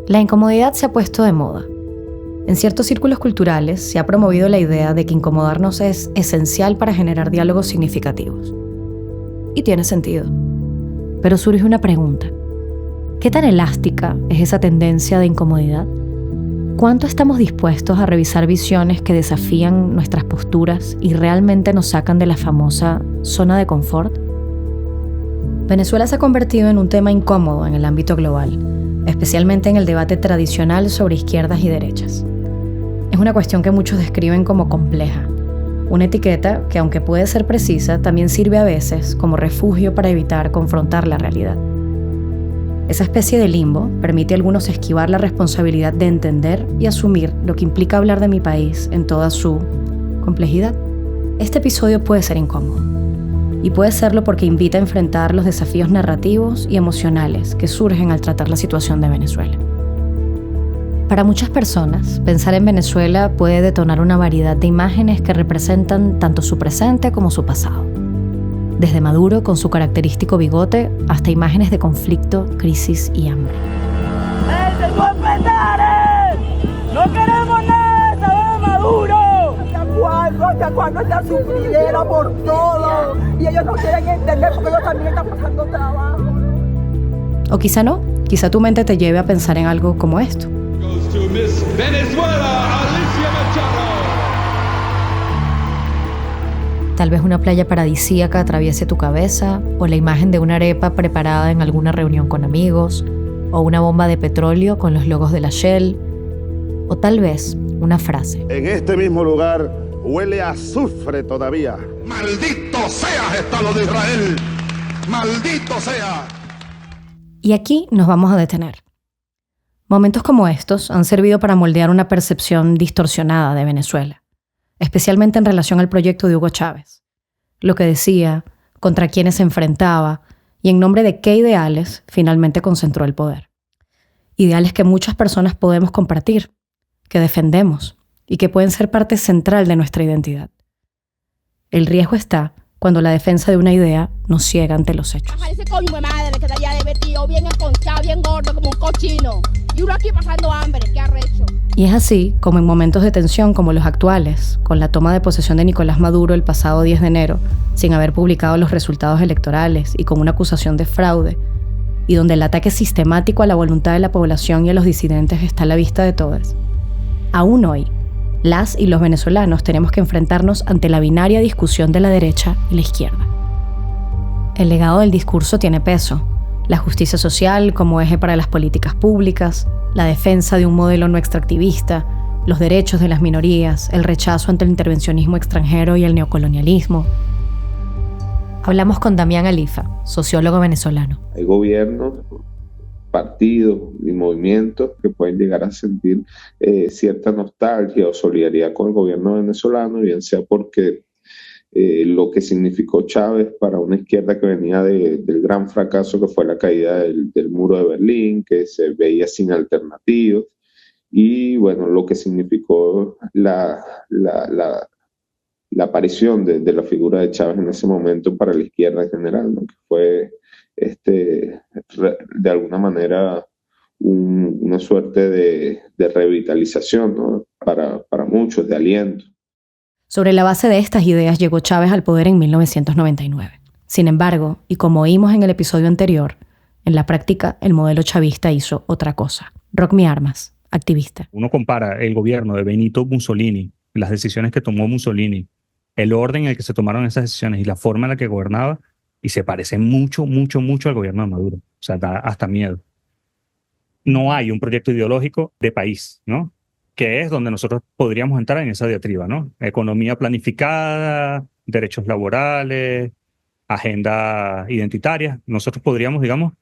La incomodidad se ha puesto de moda. En ciertos círculos culturales se ha promovido la idea de que incomodarnos es esencial para generar diálogos significativos. Y tiene sentido. Pero surge una pregunta. ¿Qué tan elástica es esa tendencia de incomodidad? ¿Cuánto estamos dispuestos a revisar visiones que desafían nuestras posturas y realmente nos sacan de la famosa zona de confort? Venezuela se ha convertido en un tema incómodo en el ámbito global, especialmente en el debate tradicional sobre izquierdas y derechas. Es una cuestión que muchos describen como compleja, una etiqueta que, aunque puede ser precisa, también sirve a veces como refugio para evitar confrontar la realidad. Esa especie de limbo permite a algunos esquivar la responsabilidad de entender y asumir lo que implica hablar de mi país en toda su complejidad. Este episodio puede ser incómodo, y puede serlo porque invita a enfrentar los desafíos narrativos y emocionales que surgen al tratar la situación de Venezuela. Para muchas personas, pensar en Venezuela puede detonar una variedad de imágenes que representan tanto su presente como su pasado. Desde Maduro con su característico bigote hasta imágenes de conflicto, crisis y hambre. ¡No queremos nada de Maduro! ¿Hasta cuándo es la sufridera por todo? Y ellos no quieren entender porque ellos también están pasando trabajo. O quizá no, quizá tu mente te lleve a pensar en algo como esto. Tal vez una playa paradisíaca atraviese tu cabeza, o la imagen de una arepa preparada en alguna reunión con amigos, o una bomba de petróleo con los logos de la Shell, o tal vez una frase. En este mismo lugar huele a azufre todavía. ¡Maldito seas, Estado de Israel! ¡Maldito sea! Y aquí nos vamos a detener. Momentos como estos han servido para moldear una percepción distorsionada de Venezuela, especialmente en relación al proyecto de Hugo Chávez. Lo que decía, contra quienes se enfrentaba y en nombre de qué ideales finalmente concentró el poder. Ideales que muchas personas podemos compartir, que defendemos y que pueden ser parte central de nuestra identidad. El riesgo está cuando la defensa de una idea nos ciega ante los hechos. Ajá, ese coño de madre que de allá de metido, bien esponchado, bien gordo, como un cochino. Y uno aquí pasando hambre, qué arrecho. Y es así como en momentos de tensión como los actuales, con la toma de posesión de Nicolás Maduro el pasado 10 de enero, sin haber publicado los resultados electorales y con una acusación de fraude, y donde el ataque sistemático a la voluntad de la población y a los disidentes está a la vista de todos. Aún hoy, las y los venezolanos tenemos que enfrentarnos ante la binaria discusión de la derecha y la izquierda. El legado del discurso tiene peso. La justicia social como eje para las políticas públicas, la defensa de un modelo no extractivista, los derechos de las minorías, el rechazo ante el intervencionismo extranjero y el neocolonialismo. Hablamos con Damián Alifa, sociólogo venezolano. Hay gobiernos, partidos y movimientos que pueden llegar a sentir cierta nostalgia o solidaridad con el gobierno venezolano, bien sea porque lo que significó Chávez para una izquierda que venía del gran fracaso que fue la caída del muro de Berlín, que se veía sin alternativas, y bueno, lo que significó la aparición de la figura de Chávez en ese momento para la izquierda en general, ¿no? Que fue de alguna manera una suerte de revitalización, ¿no? Para muchos, de aliento. Sobre la base de estas ideas llegó Chávez al poder en 1999. Sin embargo, y como oímos en el episodio anterior, en la práctica el modelo chavista hizo otra cosa. Rockmi Armas, activista. Uno compara el gobierno de Benito Mussolini, las decisiones que tomó Mussolini, el orden en el que se tomaron esas decisiones y la forma en la que gobernaba, y se parece mucho, mucho, mucho al gobierno de Maduro. O sea, da hasta miedo. No hay un proyecto ideológico de país, ¿no? Que es donde nosotros podríamos entrar en esa diatriba, ¿no? Economía planificada, derechos laborales, agenda identitaria. Nosotros podríamos, digamos,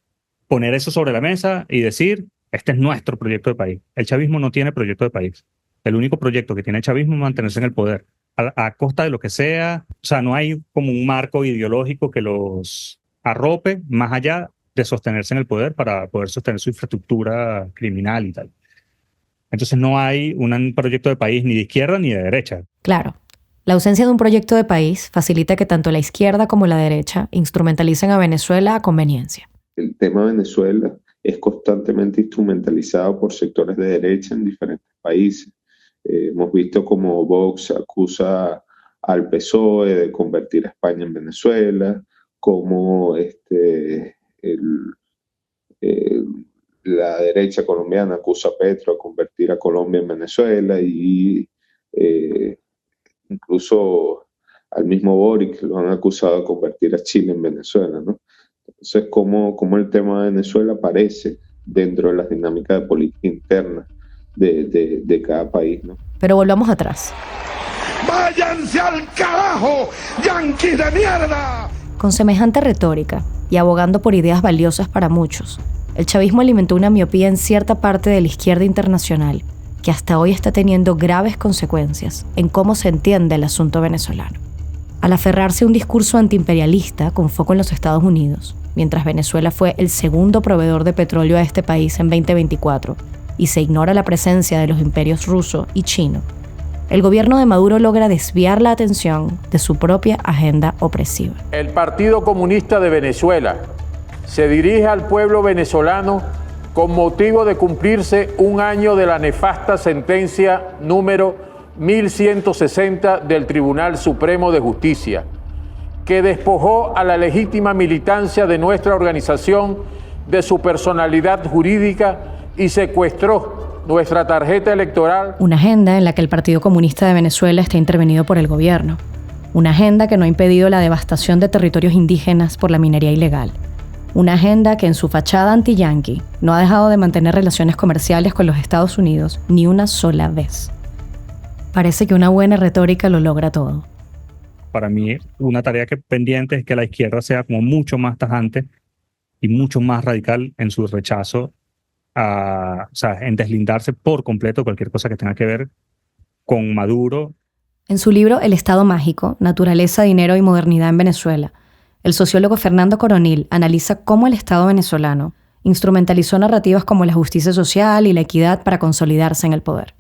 poner eso sobre la mesa y decir, este es nuestro proyecto de país. El chavismo no tiene proyecto de país. El único proyecto que tiene el chavismo es mantenerse en el poder, a costa de lo que sea. O sea, no hay como un marco ideológico que los arrope más allá de sostenerse en el poder para poder sostener su infraestructura criminal y tal. Entonces no hay un proyecto de país ni de izquierda ni de derecha. Claro. La ausencia de un proyecto de país facilita que tanto la izquierda como la derecha instrumentalicen a Venezuela a conveniencia. El tema de Venezuela es constantemente instrumentalizado por sectores de derecha en diferentes países. Hemos visto cómo Vox acusa al PSOE de convertir a España en Venezuela, cómo la derecha colombiana acusa a Petro de convertir a Colombia en Venezuela y incluso al mismo Boric lo han acusado de convertir a Chile en Venezuela, ¿no? Entonces, cómo el tema de Venezuela aparece dentro de las dinámicas de política interna de cada país, ¿no? Pero volvamos atrás. ¡Váyanse al carajo, yanquis de mierda! Con semejante retórica y abogando por ideas valiosas para muchos, el chavismo alimentó una miopía en cierta parte de la izquierda internacional que hasta hoy está teniendo graves consecuencias en cómo se entiende el asunto venezolano. Al aferrarse a un discurso antiimperialista con foco en los Estados Unidos, mientras Venezuela fue el segundo proveedor de petróleo a este país en 2024 y se ignora la presencia de los imperios ruso y chino, el gobierno de Maduro logra desviar la atención de su propia agenda opresiva. El Partido Comunista de Venezuela se dirige al pueblo venezolano con motivo de cumplirse un año de la nefasta sentencia número 1160 del Tribunal Supremo de Justicia, que despojó a la legítima militancia de nuestra organización de su personalidad jurídica y secuestró nuestra tarjeta electoral. Una agenda en la que el Partido Comunista de Venezuela está intervenido por el gobierno. Una agenda que no ha impedido la devastación de territorios indígenas por la minería ilegal. Una agenda que en su fachada anti-yanqui no ha dejado de mantener relaciones comerciales con los Estados Unidos ni una sola vez. Parece que una buena retórica lo logra todo. Para mí, una tarea que pendiente es que la izquierda sea como mucho más tajante y mucho más radical en su rechazo en deslindarse por completo cualquier cosa que tenga que ver con Maduro. En su libro El Estado Mágico, Naturaleza, Dinero y Modernidad en Venezuela, el sociólogo Fernando Coronil analiza cómo el Estado venezolano instrumentalizó narrativas como la justicia social y la equidad para consolidarse en el poder.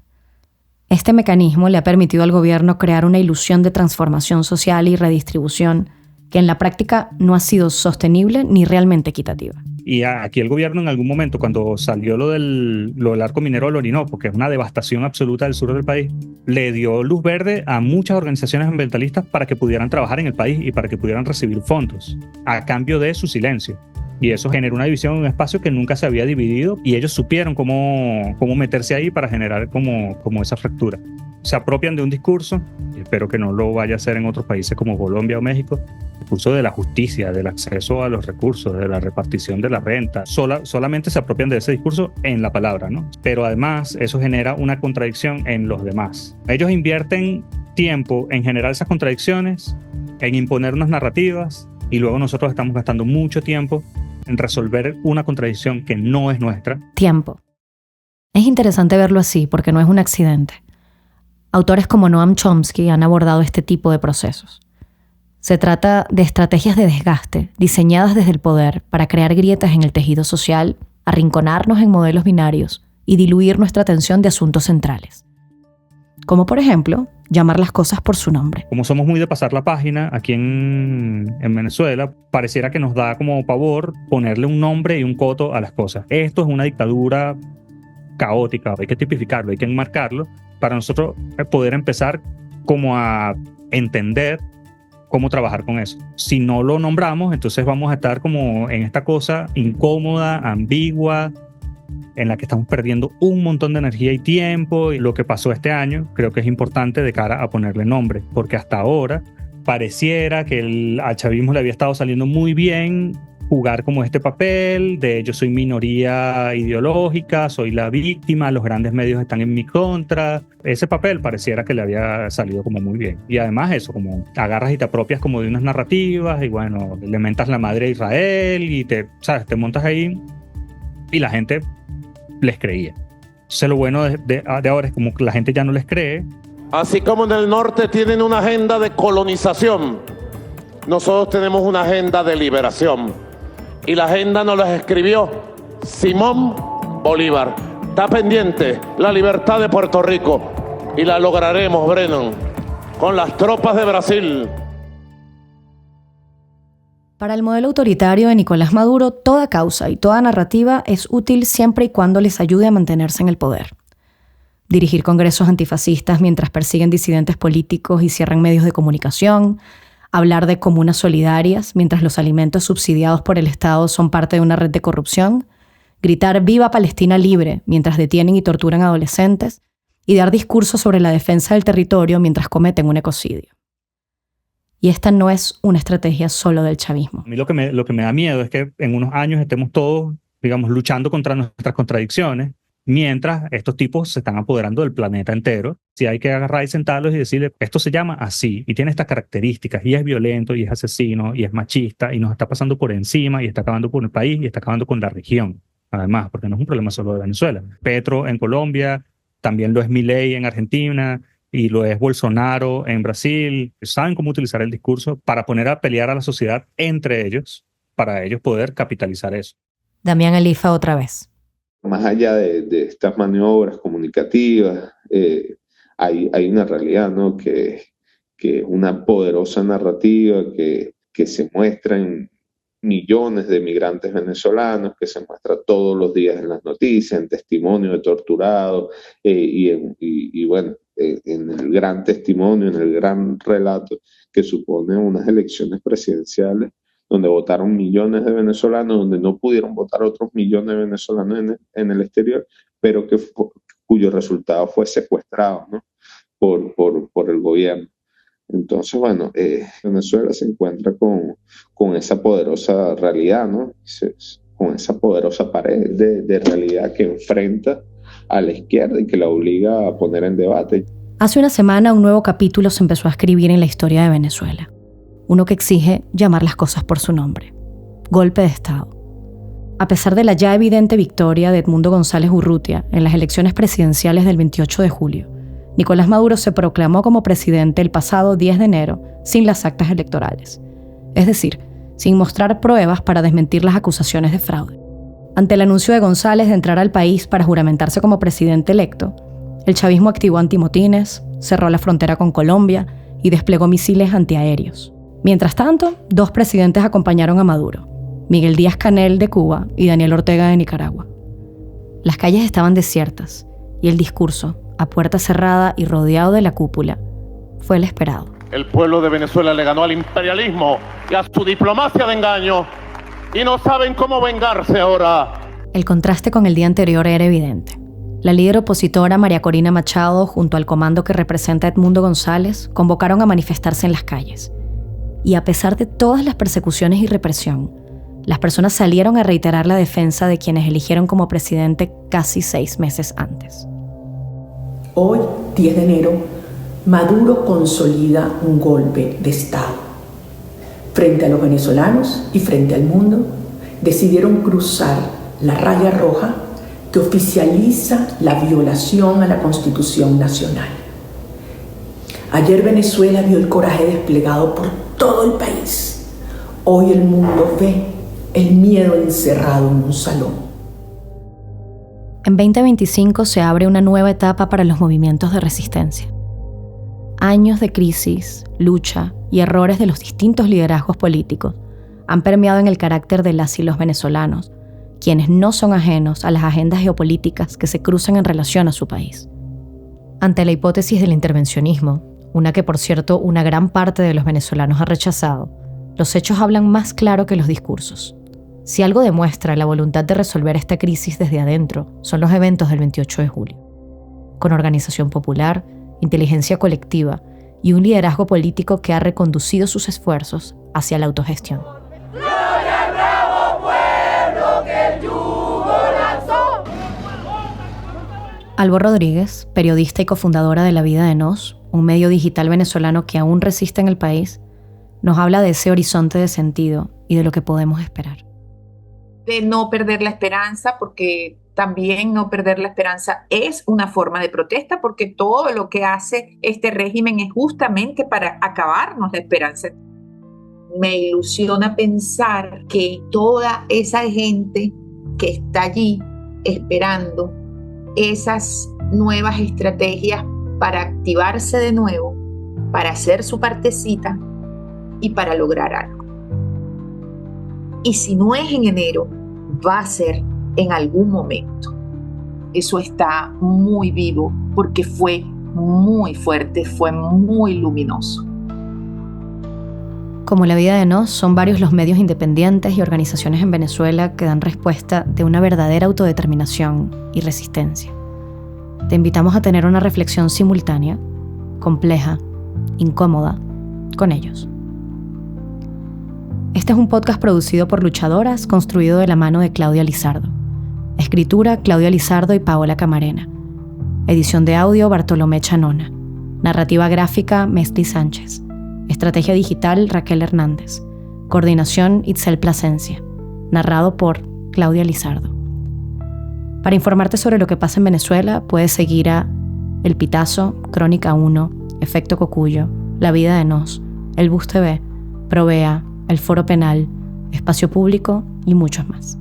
Este mecanismo le ha permitido al gobierno crear una ilusión de transformación social y redistribución que en la práctica no ha sido sostenible ni realmente equitativa. Y aquí el gobierno en algún momento, cuando salió lo del arco minero del Orinoco, que es una devastación absoluta del sur del país, le dio luz verde a muchas organizaciones ambientalistas para que pudieran trabajar en el país y para que pudieran recibir fondos, a cambio de su silencio. Y eso generó una división en un espacio que nunca se había dividido y ellos supieron cómo meterse ahí para generar como esa fractura. Se apropian de un discurso, y espero que no lo vaya a hacer en otros países como Colombia o México, el discurso de la justicia, del acceso a los recursos, de la repartición de la renta. Solamente se apropian de ese discurso en la palabra, ¿no? Pero además eso genera una contradicción en los demás. Ellos invierten tiempo en generar esas contradicciones, en imponer unas narrativas, y luego nosotros estamos gastando mucho tiempo en resolver una contradicción que no es nuestra. Tiempo. Es interesante verlo así porque no es un accidente. Autores como Noam Chomsky han abordado este tipo de procesos. Se trata de estrategias de desgaste diseñadas desde el poder para crear grietas en el tejido social, arrinconarnos en modelos binarios y diluir nuestra atención de asuntos centrales. Como por ejemplo, llamar las cosas por su nombre. Como somos muy de pasar la página, aquí en Venezuela, pareciera que nos da como pavor ponerle un nombre y un coto a las cosas. Esto es una dictadura caótica, hay que tipificarlo, hay que enmarcarlo, para nosotros poder empezar como a entender cómo trabajar con eso. Si no lo nombramos, entonces vamos a estar como en esta cosa incómoda, ambigua, en la que estamos perdiendo un montón de energía y tiempo. Y lo que pasó este año creo que es importante de cara a ponerle nombre, porque hasta ahora pareciera que al chavismo le había estado saliendo muy bien jugar como este papel de yo soy minoría ideológica, soy la víctima, los grandes medios están en mi contra. Ese papel pareciera que le había salido como muy bien. Y además eso, como agarras y te apropias como de unas narrativas y bueno, le mentas la madre a Israel y te montas ahí y la gente les creía. Entonces lo bueno de ahora es como que la gente ya no les cree. Así como en el norte tienen una agenda de colonización, nosotros tenemos una agenda de liberación. Y la agenda nos la escribió Simón Bolívar. Está pendiente la libertad de Puerto Rico y la lograremos, Brennan, con las tropas de Brasil. Para el modelo autoritario de Nicolás Maduro, toda causa y toda narrativa es útil siempre y cuando les ayude a mantenerse en el poder. Dirigir congresos antifascistas mientras persiguen disidentes políticos y cierran medios de comunicación, hablar de comunas solidarias mientras los alimentos subsidiados por el Estado son parte de una red de corrupción, gritar «Viva Palestina libre» mientras detienen y torturan adolescentes, y dar discursos sobre la defensa del territorio mientras cometen un ecocidio. Y esta no es una estrategia solo del chavismo. A mí lo que me da miedo es que en unos años estemos todos, digamos, luchando contra nuestras contradicciones, mientras estos tipos se están apoderando del planeta entero. Si hay que agarrar y sentarlos y decirle, esto se llama así, y tiene estas características, y es violento, y es asesino, y es machista, y nos está pasando por encima, y está acabando con el país, y está acabando con la región. Además, porque no es un problema solo de Venezuela. Petro en Colombia, también lo es Milei en Argentina, y lo es Bolsonaro en Brasil. Saben cómo utilizar el discurso para poner a pelear a la sociedad entre ellos, para ellos poder capitalizar eso. Damián Alifa otra vez. Más allá de estas maniobras comunicativas, hay una realidad, ¿no? Que es una poderosa narrativa que se muestra en millones de migrantes venezolanos, que se muestra todos los días en las noticias, en testimonio de torturados, y bueno, en el gran testimonio, en el gran relato que supone unas elecciones presidenciales donde votaron millones de venezolanos, donde no pudieron votar otros millones de venezolanos en el exterior, pero cuyo resultado fue secuestrado, ¿no? por el gobierno. Entonces, bueno, Venezuela se encuentra con esa poderosa realidad, ¿no? Con esa poderosa pared de realidad que enfrenta a la izquierda y que la obliga a poner en debate. Hace una semana un nuevo capítulo se empezó a escribir en la historia de Venezuela. Uno que exige llamar las cosas por su nombre. Golpe de Estado. A pesar de la ya evidente victoria de Edmundo González Urrutia en las elecciones presidenciales del 28 de julio, Nicolás Maduro se proclamó como presidente el pasado 10 de enero sin las actas electorales. Es decir, sin mostrar pruebas para desmentir las acusaciones de fraude. Ante el anuncio de González de entrar al país para juramentarse como presidente electo, el chavismo activó antimotines, cerró la frontera con Colombia y desplegó misiles antiaéreos. Mientras tanto, dos presidentes acompañaron a Maduro, Miguel Díaz-Canel de Cuba y Daniel Ortega de Nicaragua. Las calles estaban desiertas y el discurso, a puerta cerrada y rodeado de la cúpula, fue el esperado. El pueblo de Venezuela le ganó al imperialismo y a su diplomacia de engaño y no saben cómo vengarse ahora. El contraste con el día anterior era evidente. La líder opositora María Corina Machado, junto al comando que representa a Edmundo González, convocaron a manifestarse en las calles. Y a pesar de todas las persecuciones y represión, las personas salieron a reiterar la defensa de quienes eligieron como presidente casi 6 meses antes. Hoy, 10 de enero, Maduro consolida un golpe de Estado. Frente a los venezolanos y frente al mundo, decidieron cruzar la raya roja que oficializa la violación a la Constitución Nacional. Ayer Venezuela vio el coraje desplegado por todo el país. Hoy el mundo ve el miedo encerrado en un salón. En 2025 se abre una nueva etapa para los movimientos de resistencia. Años de crisis, lucha y errores de los distintos liderazgos políticos han permeado en el carácter de las y los venezolanos, quienes no son ajenos a las agendas geopolíticas que se cruzan en relación a su país. Ante la hipótesis del intervencionismo, una que por cierto una gran parte de los venezolanos ha rechazado, los hechos hablan más claro que los discursos. Si algo demuestra la voluntad de resolver esta crisis desde adentro, son los eventos del 28 de julio. Con organización popular, inteligencia colectiva y un liderazgo político que ha reconducido sus esfuerzos hacia la autogestión. ¡Gloria al bravo pueblo que el yugo lanzó! Albo Rodríguez, periodista y cofundadora de La Vida de Nos, un medio digital venezolano que aún resiste en el país, nos habla de ese horizonte de sentido y de lo que podemos esperar. De no perder la esperanza, porque también no perder la esperanza es una forma de protesta, porque todo lo que hace este régimen es justamente para acabarnos la esperanza. Me ilusiona pensar que toda esa gente que está allí esperando esas nuevas estrategias para activarse de nuevo, para hacer su partecita y para lograr algo. y si no es en enero, va a ser en algún momento. Eso está muy vivo porque fue muy fuerte, fue muy luminoso. Como La Vida de Nos, son varios los medios independientes y organizaciones en Venezuela que dan respuesta de una verdadera autodeterminación y resistencia. Te invitamos a tener una reflexión simultánea, compleja, incómoda, con ellos. Este es un podcast producido por luchadoras, construido de la mano de Claudia Lizardo. Escritura, Claudia Lizardo y Paola Camarena. Edición de audio, Bartolomé Chanona. Narrativa gráfica, Mesli Sánchez. Estrategia digital, Raquel Hernández. Coordinación, Itzel Plasencia. Narrado por Claudia Lizardo. Para informarte sobre lo que pasa en Venezuela, puedes seguir a El Pitazo, Crónica 1, Efecto Cocuyo, La Vida de Nos, El Bus TV, Provea, El Foro Penal, Espacio Público y muchos más.